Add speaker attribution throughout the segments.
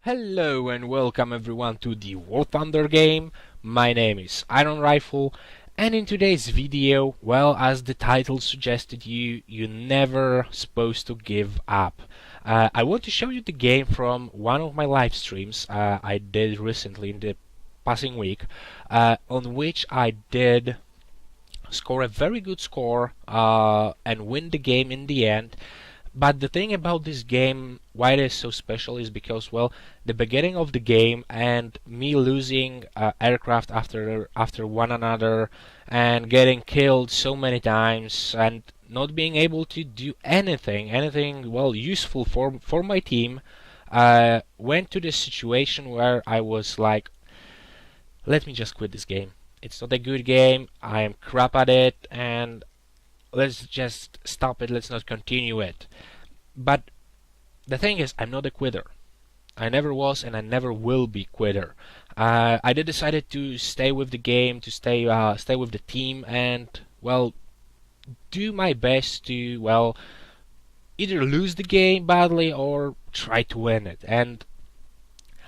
Speaker 1: Hello and welcome everyone to the War Thunder game. My name is RavenProDesign, and in today's video, well, as the title suggested, you're never supposed to give up. I want to show you the game from one of my live streams I did recently in the passing week, on which I did score a very good score and win the game in the end. But the thing about this game, why it is so special, is because, well, the beginning of the game and me losing aircraft after one another and getting killed so many times and not being able to do anything well useful for my team, went to this situation where I was like, let me just quit this game. It's not a good game. I am crap at it, and let's just stop it. Let's not continue it. But the thing is, I'm not a quitter. I never was, and I never will be quitter. I did decided to stay with the game, to stay with the team, and well, do my best to either lose the game badly or try to win it. And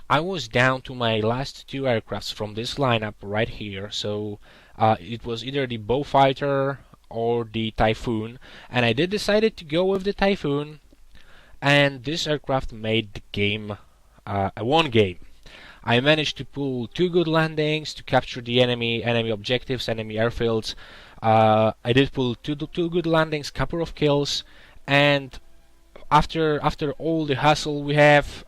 Speaker 1: I was down to my last two aircrafts from this lineup right here. So it was either the Beaufighter or the Typhoon, and I did decided to go with the Typhoon, and this aircraft made the game a one game. I managed to pull two good landings to capture the enemy objectives, enemy airfields. I did pull two good landings, couple of kills, and after all the hustle we have,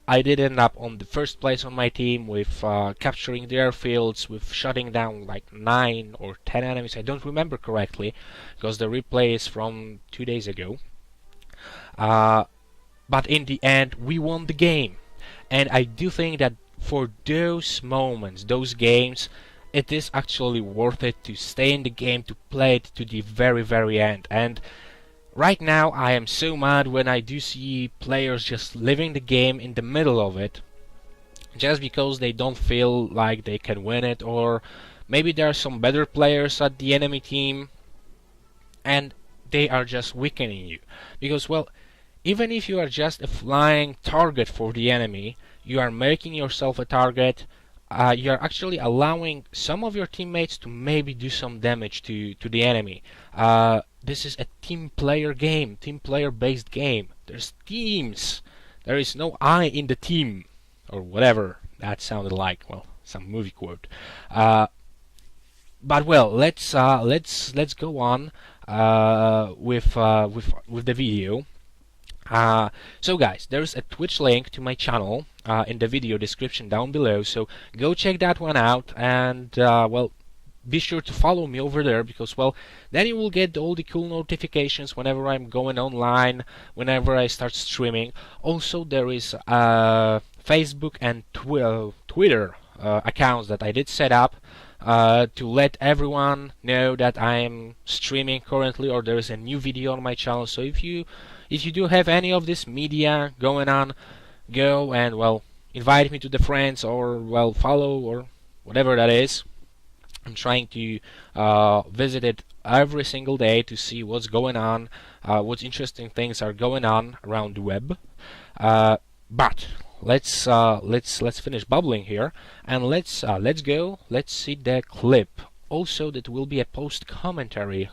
Speaker 1: I did end up on the first place on my team with capturing the airfields, with shutting down like 9 or 10 enemies. I don't remember correctly because the replay is from 2 days ago. But in the end, we won the game. And I do think that for those moments, those games, it is actually worth it to stay in the game, to play it to the very end. And right now, I am so mad when I do see players just leaving the game in the middle of it, just because they don't feel like they can win it, or maybe there are some better players at the enemy team, and they are just weakening you. Because, well, even if you are just a flying target for the enemy, you are making yourself a target. You are actually allowing some of your teammates to maybe do some damage to the enemy. This is a team player game, team player based game. There's teams. There is no I in the team, or whatever that sounded like. Well, some movie quote. But well, let's go on with the video. So guys, there's a Twitch link to my channel in the video description down below, so go check that one out, and well, be sure to follow me over there, because well, then you will get all the cool notifications whenever I'm going online, whenever I start streaming. Also, there is Facebook and Twitter accounts that I did set up to let everyone know that I am streaming currently, or there is a new video on my channel. So if you do have any of this media going on, go and well, invite me to the friends, or well, follow, or whatever that is. I'm trying to visit it every single day to see what's going on, what interesting things are going on around the web. But let's finish bubbling here, and let's go. Let's see the clip. Also, that will be a post commentary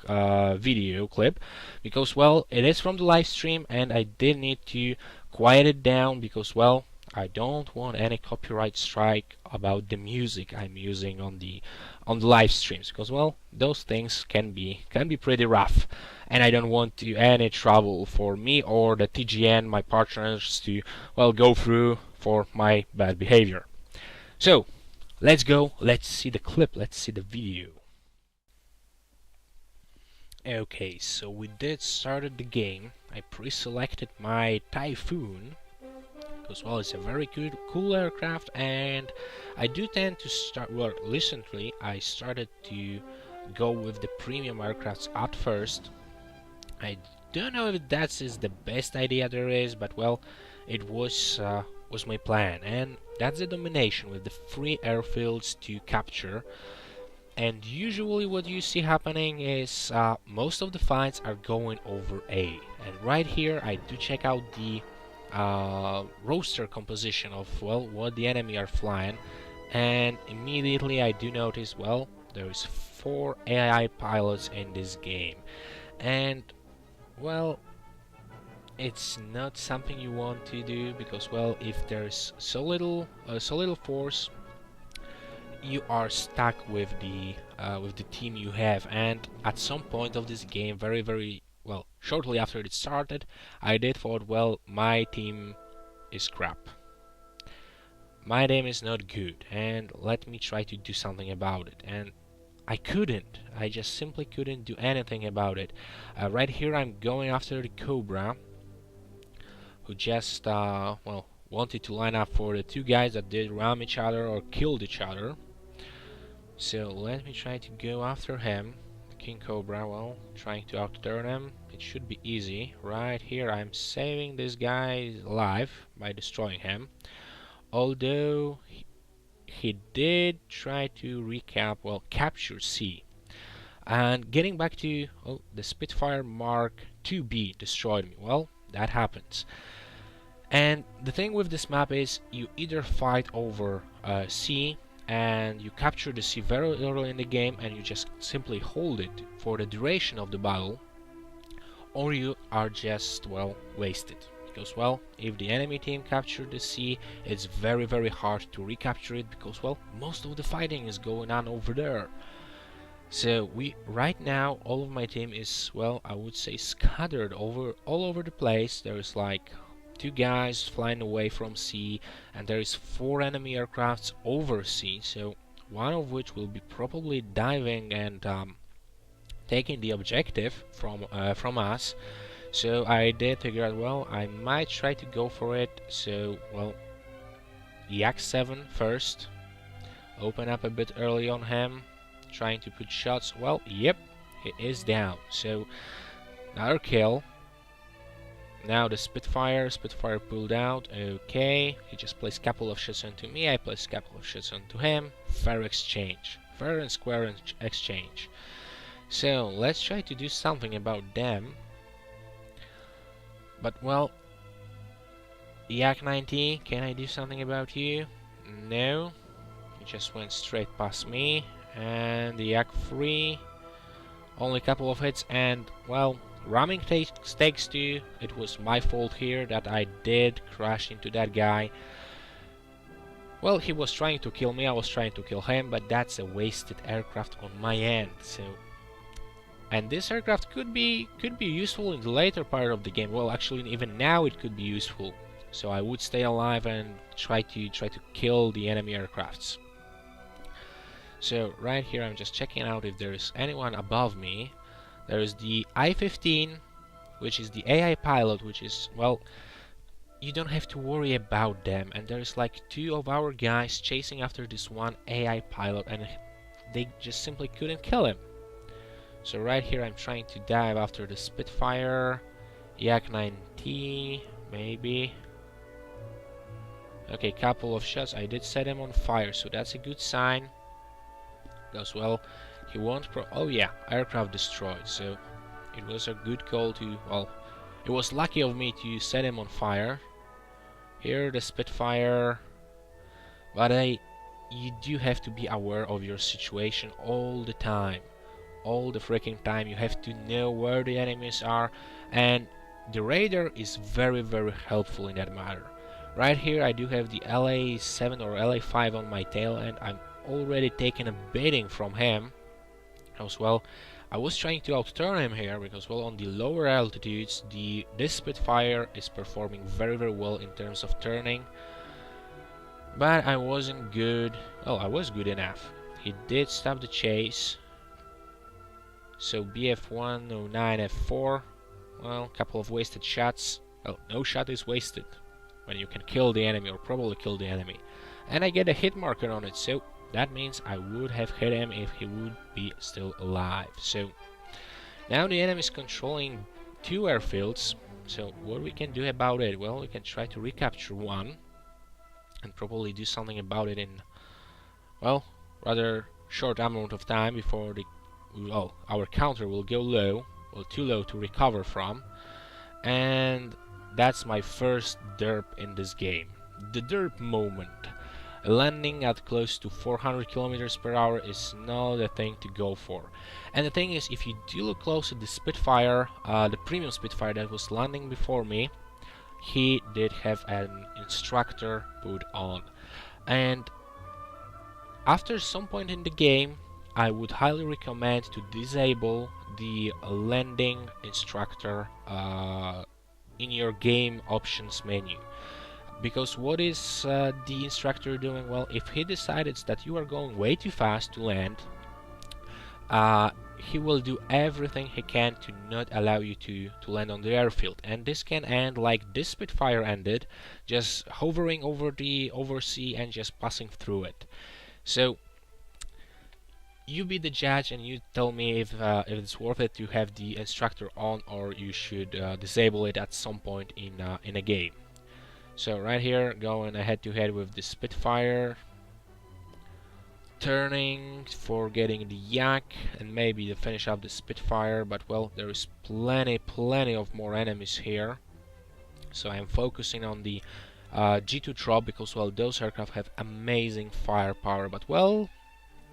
Speaker 1: video clip, because well, it is from the live stream, and I did need to quiet it down because well, I don't want any copyright strike about the music I'm using on the live streams, because well, those things can be pretty rough, and I don't want any trouble for me or the TGN, my partners, to well go through for my bad behavior. So let's go, let's see the clip, let's see the video. Okay, so we did started the game. I pre-selected my Typhoon, because well, it's a very cool aircraft, and I do tend to start, well, recently I started to go with the premium aircrafts at first. I don't know if that is the best idea there is, but well, it was my plan, and that's the domination with the free airfields to capture. And usually what you see happening is most of the fights are going over A, and right here I do check out the roster composition of, well, what the enemy are flying, and immediately I do notice, well, there is 4 AI pilots in this game, and well, it's not something you want to do, because, well, if there's so little force, you are stuck with the team you have. And at some point of this game, very well, shortly after it started, I did thought, well, my team is crap, my team is not good, and let me try to do something about it. And I couldn't. I just simply couldn't do anything about it. Right here I'm going after the Cobra, who just well, wanted to line up for the 2 guys that did ram each other or killed each other. So let me try to go after him. King Cobra, well, trying to outturn him. It should be easy. Right here I'm saving this guy's life by destroying him. Although he did try to capture C. And getting back to, oh, the Spitfire Mark 2B destroyed me. Well, that happens. And the thing with this map is you either fight over C and you capture the C very early in the game and you just simply hold it for the duration of the battle, or you are just, well, wasted. Because, well, if the enemy team captured the C, it's very hard to recapture it, because, well, most of the fighting is going on over there. So right now all of my team is, well, I would say scattered all over the place. There is like 2 guys flying away from C, and there is 4 enemy aircrafts over C, so one of which will be probably diving and taking the objective from us. So I did figure out, well, I might try to go for it. So, well, Yak 7 first, open up a bit early on him, trying to put shots. Well, yep, he is down. So another kill. Now the Spitfire pulled out. Okay, he just placed a couple of shots onto me, I placed a couple of shots onto him. Fair exchange, fair and square exchange. So let's try to do something about them. But, well, Yak 90, can I do something about you? No, he just went straight past me. And the Yak 3, only a couple of hits, and, well, ramming takes 2. It was my fault here that I did crash into that guy. Well, he was trying to kill me, I was trying to kill him, but that's a wasted aircraft on my end. So, and this aircraft could be useful in the later part of the game. Well, actually, even now it could be useful. So I would stay alive and try to kill the enemy aircrafts. So right here I'm just checking out if there is anyone above me. There is the I-15, which is the AI pilot, which is, well, you don't have to worry about them. And there's like 2 of our guys chasing after this one AI pilot, and they just simply couldn't kill him. So right here I'm trying to dive after the Spitfire, Yak 90, maybe. Okay, couple of shots. I did set him on fire, so that's a good sign. Goes well. He won't oh yeah, aircraft destroyed. So it was a good call to, well, it was lucky of me to set him on fire. Here the Spitfire, but you do have to be aware of your situation all the time. All the freaking time. You have to know where the enemies are, and the radar is very helpful in that matter. Right here I do have the LA7 or LA5 on my tail, and I'm already taking a beating from him. As well, I was trying to outturn him here, because, well, on the lower altitudes this Spitfire is performing very well in terms of turning, but I wasn't good. Well, I was good enough. He did stop the chase. So BF109 F4, well, a couple of wasted shots. Well, no shot is wasted when you can kill the enemy, or probably kill the enemy. And I get a hit marker on it, so that means I would have hit him if he would be still alive. So now the enemy is controlling 2 airfields. So what we can do about it? Well, we can try to recapture one and probably do something about it in, well, rather short amount of time before our counter will go low, well, too low to recover from. And that's my first derp in this game. The derp moment. Landing at close to 400 kilometers per hour is not a thing to go for. And the thing is, if you do look close at the Spitfire, the premium Spitfire that was landing before me, he did have an instructor put on. And after some point in the game, I would highly recommend to disable the landing instructor in your game options menu. Because what is the instructor doing? Well, if he decides that you are going way too fast to land, he will do everything he can to not allow you to land on the airfield. And this can end like this Spitfire ended, just hovering over the oversea and just passing through it. So you be the judge and you tell me if it's worth it to have the instructor on, or you should disable it at some point in a game. So right here, going head to head with the Spitfire, turning for getting the yak and maybe to finish up the Spitfire, but well, there is plenty of more enemies here. So I'm focusing on the G2 drop because well, those aircraft have amazing firepower, but well,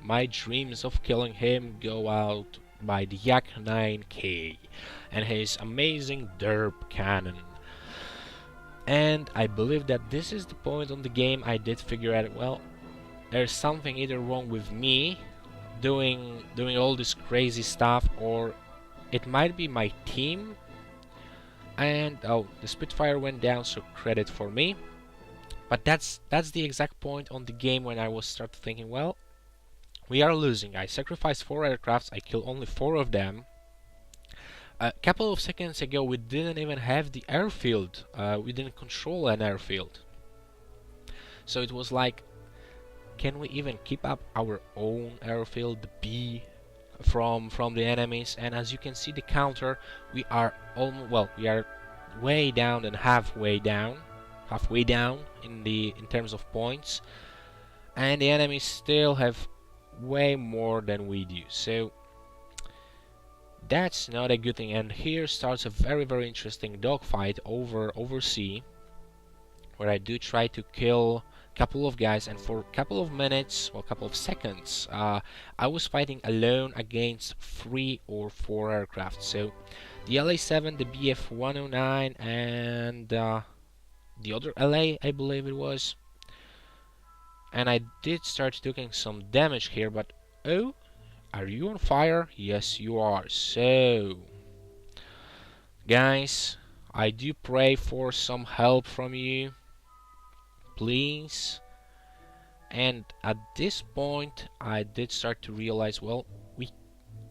Speaker 1: my dreams of killing him go out by the Yak 9K and his amazing derp cannon. And I believe that this is the point on the game I did figure out, well, there's something either wrong with me doing all this crazy stuff, or it might be my team. And oh, the Spitfire went down, so credit for me. But that's the exact point on the game when I was start thinking, well, we are losing. I sacrificed 4 aircrafts, I killed only 4 of them. A couple of seconds ago we didn't even have the airfield, we didn't control an airfield. So it was like, can we even keep up our own airfield, the B, from the enemies? And as you can see the counter, we are we are way down and halfway down in terms of points, and the enemies still have way more than we do. So that's not a good thing, and here starts a very interesting dogfight over sea, where I do try to kill a couple of guys, and for a couple of minutes or a couple of seconds I was fighting alone against 3 or 4 aircraft. So the LA7, the BF109, and the other LA, I believe it was, and I did start taking some damage here, but oh, are you on fire? Yes, you are. So, guys, I do pray for some help from you, please. And at this point, I did start to realize, well,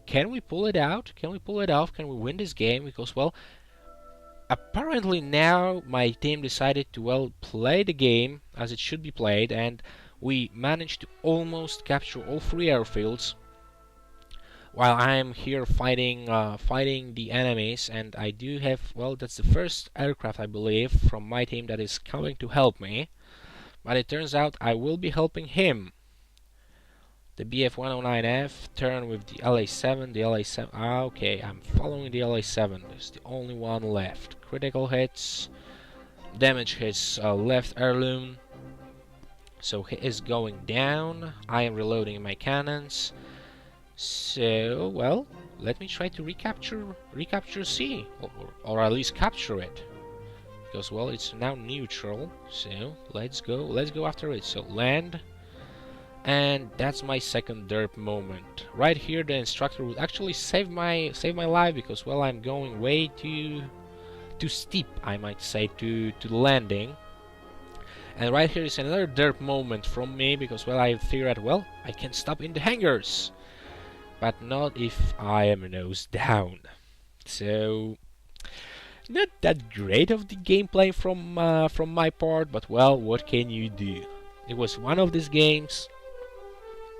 Speaker 1: can we pull it out? Can we pull it off? Can we win this game? Because, well, apparently now my team decided to, well, play the game as it should be played, and we managed to almost capture all 3 airfields, while I am here fighting the enemies. And I do have, well, that's the first aircraft I believe from my team that is coming to help me, but it turns out I will be helping him. The BF109F turn with the LA7, okay, I'm following the LA7, it's the only one left. Critical hits, damage his left heirloom, so he is going down. I am reloading my cannons. So, well, let me try to recapture C, or at least capture it, because well, it's now neutral. So let's go after it. So land, and that's my second derp moment. Right here, the instructor would actually save my life, because well, I'm going way too steep, I might say, to the landing. And right here is another derp moment from me, because well, I figured out, well, I can stop in the hangars, but not if I am nose down. So not that great of the gameplay from my part, but well, what can you do? It was one of these games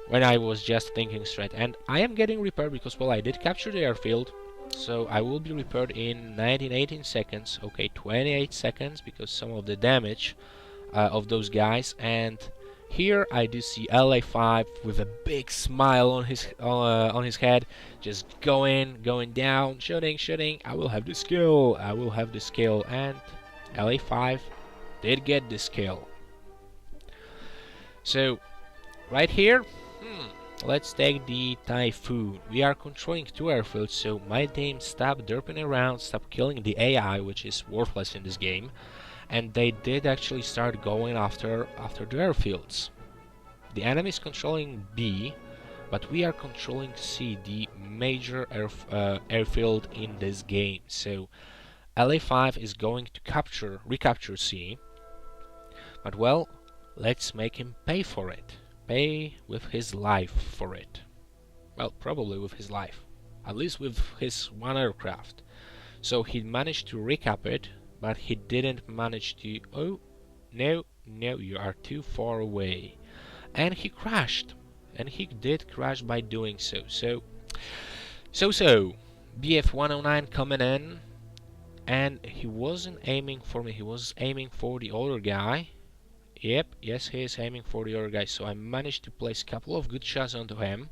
Speaker 1: when I was just thinking straight, and I am getting repaired because well, I did capture the airfield, so I will be repaired in 18 seconds. Okay, 28 seconds, because some of the damage of those guys. And here I do see LA5 with a big smile on his head, just going down, shooting. I will have the skill, and LA5 did get this kill. So right here, let's take the Typhoon. We are controlling 2 airfields, so my team stopped derping around, stopped killing the AI, which is worthless in this game, and they did actually start going after the airfields. The enemy is controlling B, but we are controlling C, the major airfield in this game. So LA5 is going to recapture C, but well, let's make him pay for it. Pay with his life for it. Well, probably with his life. At least with his 1 aircraft. So he managed to recap it, but he didn't manage to... Oh, no, you are too far away. And he crashed. And he did crash by doing so. So, BF-109 coming in. And he wasn't aiming for me, he was aiming for the other guy. Yep, yes, he is aiming for the other guy, so I managed to place a couple of good shots onto him.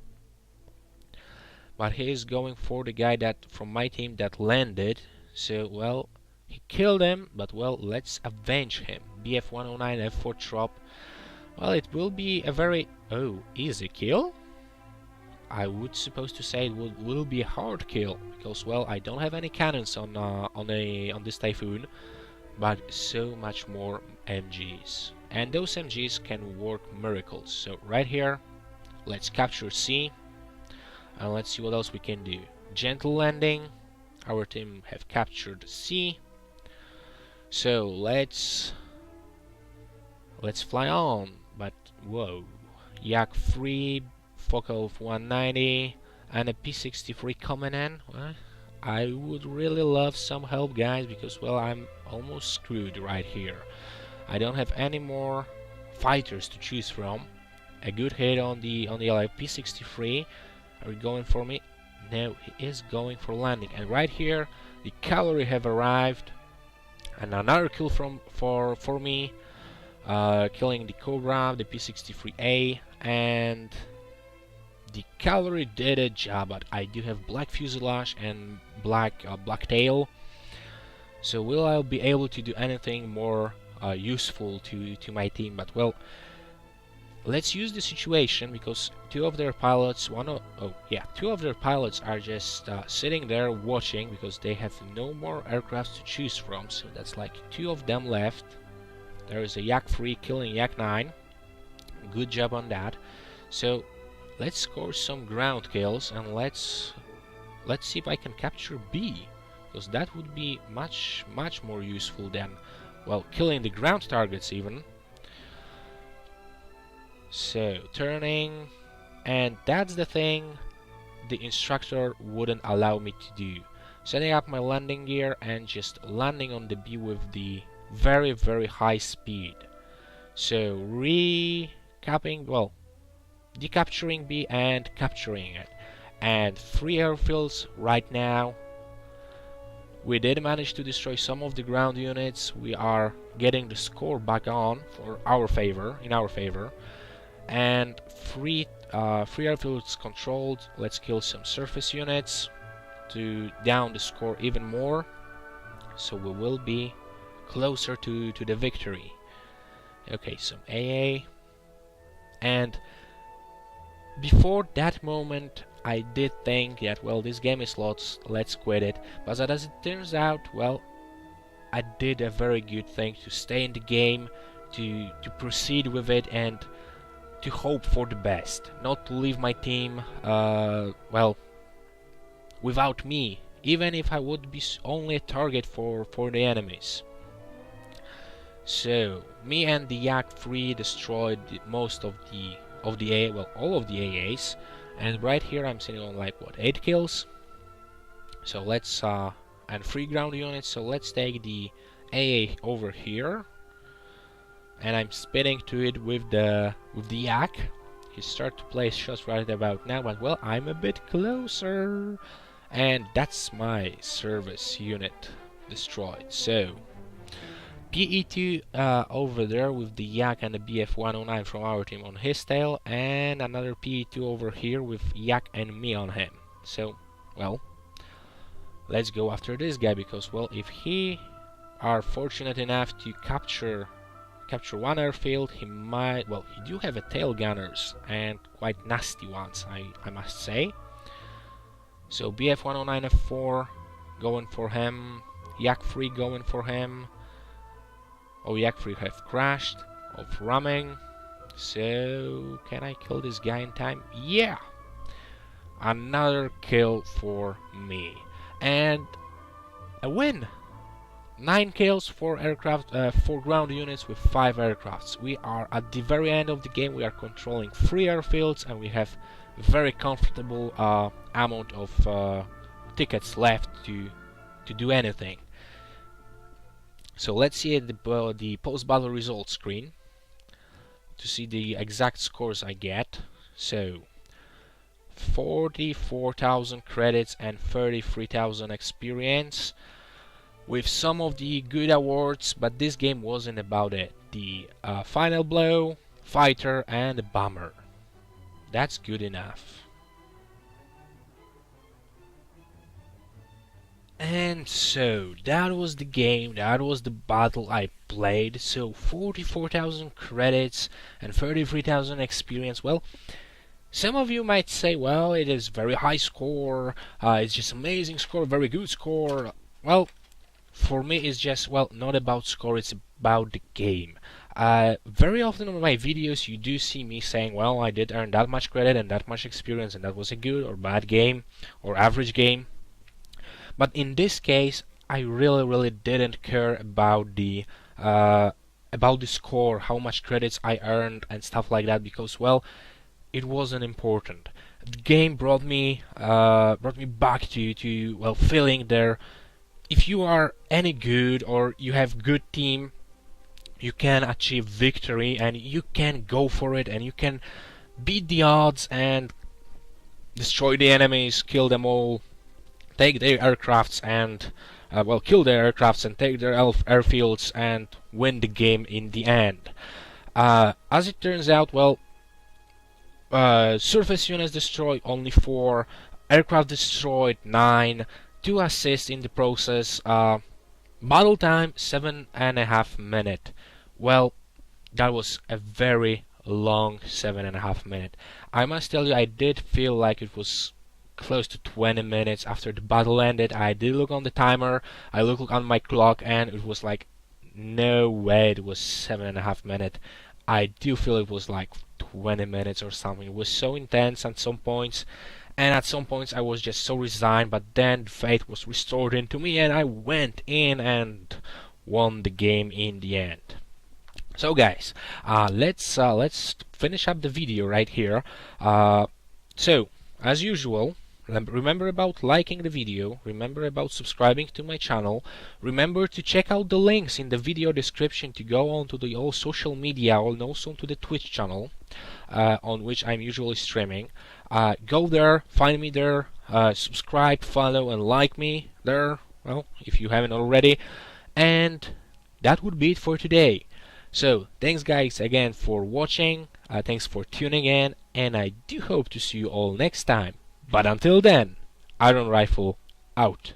Speaker 1: But he is going for the guy that from my team that landed. So, well, he killed him, but well, let's avenge him. BF-109 F4 drop. Well, it will be a very easy kill. I would suppose to say it will be a hard kill because well, I don't have any cannons on this Typhoon, but so much more MGs. And those MGs can work miracles. So right here, let's capture C, and let's see what else we can do. Gentle landing. Our team have captured C. So let's fly on. But whoa, Yak 3, focal of 190, and a P63 coming in. Well, I would really love some help, guys, because well, I'm almost screwed right here. I don't have any more fighters to choose from. A good hit on the P63. Are you going for me? No, he is going for landing. And right here, the cavalry have arrived, and another kill for me, killing the Cobra, the P63A, and the cavalry did a job. But I do have black fuselage and black tail. So will I be able to do anything more useful to my team? But well, let's use the situation because two of their pilots are just sitting there watching because they have no more aircrafts to choose from. So that's like 2 of them left. There is a Yak 3 killing Yak 9. Good job on that. So let's score some ground kills and let's see if I can capture B, because that would be much more useful than, well, killing the ground targets even. So turning, and that's the thing the instructor wouldn't allow me to do. Setting up my landing gear and just landing on the B with the very high speed. So decapturing B and capturing it. And 3 airfields right now. We did manage to destroy some of the ground units. We are getting the score back on in our favor. And 3 airfields controlled. Let's kill some surface units to down the score even more, so we will be closer to the victory. Okay, some AA. And before that moment I did think that, well, this game is lost, let's quit it. But as it turns out, well, I did a very good thing to stay in the game, to proceed with it, and to hope for the best, not to leave my team well, without me, even if I would be only a target for the enemies. So me and the Yak 3 destroyed most of the AA, well, all of the AAs, and right here I'm sitting on like what, 8 kills. So let's and 3 ground units. So let's take the AA over here, and I'm spinning to it with the Yak. He start to place shots right about now, but well, I'm a bit closer, and that's my service unit destroyed. So PE2 over there with the Yak and the BF-109 from our team on his tail, and another PE2 over here with Yak and me on him. So, well, let's go after this guy, because, well, if he are fortunate enough to capture one airfield, he might, well, he do have a tail gunners and quite nasty ones, I must say. So BF-109F4 going for him, Yak-3 going for him. Oh, Yak-3 have crashed, off ramming. So can I kill this guy in time? Yeah! Another kill for me. And a win! 9 kills for aircraft, 4 ground units with 5 aircrafts. We are at the very end of the game. We are controlling 3 airfields and we have very comfortable amount of tickets left to do anything. So let's see the post-battle results screen to see the exact scores I get. So 44,000 credits and 33,000 experience, with some of the good awards, but this game wasn't about it. The final blow, fighter, and the bomber. That's good enough. And so that was the game, that was the battle I played. So 44,000 credits and 33,000 experience. Well, some of you might say, well, it is very high score, it's just amazing score, very good score. Well, for me it's just, well, not about score, it's about the game. Very often on my videos you do see me saying, well, I did earn that much credit and that much experience and that was a good or bad game or average game. But in this case I really didn't care about the score, how much credits I earned and stuff like that, because, well, it wasn't important. The game brought me back to well, feeling there. If you are any good or you have good team, you can achieve victory and you can go for it and you can beat the odds and destroy the enemies, kill them all, take their aircrafts and well, kill their aircrafts and take their airfields and win the game in the end. As it turns out, well, surface units destroyed only 4, aircraft destroyed 9, 2 assists in the process, battle time 7.5 minutes. Well, that was a very long 7.5 minutes. I must tell you, I did feel like it was close to 20 minutes after the battle ended. I did look on the timer, I looked on my clock, and it was like, no way it was 7.5 minutes. I do feel it was like 20 minutes or something. It was so intense at some points, and at some points I was just so resigned, but then faith was restored into me and I went in and won the game in the end. So guys, let's finish up the video right here. So as usual, remember about liking the video, remember about subscribing to my channel, remember to check out the links in the video description to go on to the all social media and also to the Twitch channel on which I'm usually streaming. Go there, find me there, subscribe, follow and like me there, well, if you haven't already. And that would be it for today. So thanks guys again for watching, thanks for tuning in, and I do hope to see you all next time. But until then, Iron Rifle out.